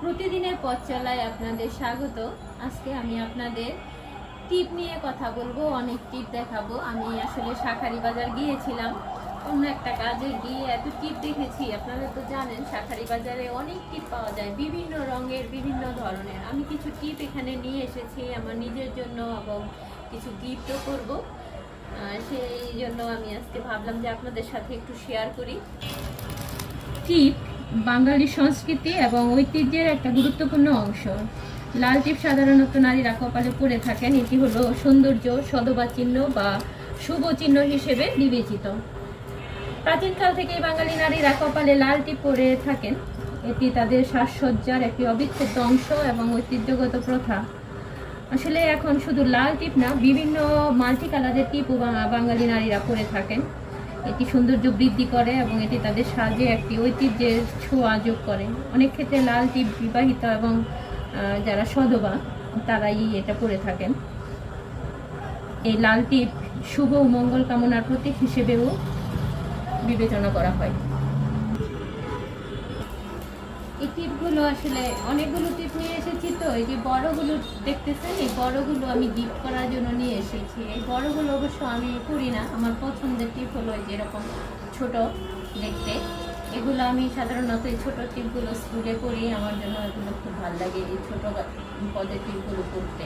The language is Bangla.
প্রতিদিনের পথ চলায় আপনাদের স্বাগত। আজকে আমি আপনাদের টিপ নিয়ে কথা বলবো, অনেক টিপ দেখাবো। আমি আসলে শাঁখারী বাজার গিয়েছিলাম অন্য একটা কাজে, গিয়ে এত টিপ দেখেছি। আপনারা তো জানেন শাঁখারী বাজারে অনেক টিপ পাওয়া যায়, বিভিন্ন রঙের, বিভিন্ন ধরনের। আমি কিছু টিপ এখানে নিয়ে এসেছি আমার নিজের জন্য এবং কিছু গিফটও করবো। সেই জন্য আমি আজকে ভাবলাম যে আপনাদের সাথে একটু শেয়ার করি। টিপ বাঙালি সংস্কৃতি এবং ঐতিহ্যের একটা গুরুত্বপূর্ণ অংশ। লাল টিপ সাধারণত নারীরা কপালে পরে থাকেন। এটি হলো সৌন্দর্য, সদবা চিহ্ন বা শুভ চিহ্ন হিসেবে বিবেচিত। প্রাচীনকাল থেকেই বাঙালি নারীরা কপালে লাল টিপ পরে থাকেন। এটি তাদের সাজসজ্জার একটি অবিচ্ছেদ্য অংশ এবং ঐতিহ্যগত প্রথা। আসলে এখন শুধু লাল টিপ না, বিভিন্ন মাল্টি কালারের টিপও বাঙালি নারীরা পরে থাকেন। এটি সৌন্দর্য বৃদ্ধি করে এবং এটি তাদের সাজে একটি ঐতিহ্যের ছোঁয়া যোগ করে। অনেক ক্ষেত্রে লাল টিপ বিবাহিত এবং যারা সধবা তারাই এটা পরে থাকেন। এই লাল টিপ শুভ ও মঙ্গল কামনার প্রতীক হিসেবেও বিবেচনা করা হয়। এই টিপগুলো আসলে অনেকগুলো টিপ নিয়ে এসেছি, তো এই যে বড়গুলো দেখতেছেন, এই বড়গুলো আমি গিফট করার জন্য নিয়ে এসেছি। এই বড়গুলো অবশ্য আমি করি না, আমার পছন্দের টিপ হলো এই যেরকম ছোট দেখতে। এগুলো আমি সাধারণত এই ছোটো টিপগুলো স্কুলে করি, আমার জন্য এগুলো খুব ভালো লাগে, এই ছোটো পদের টিপগুলো করতে।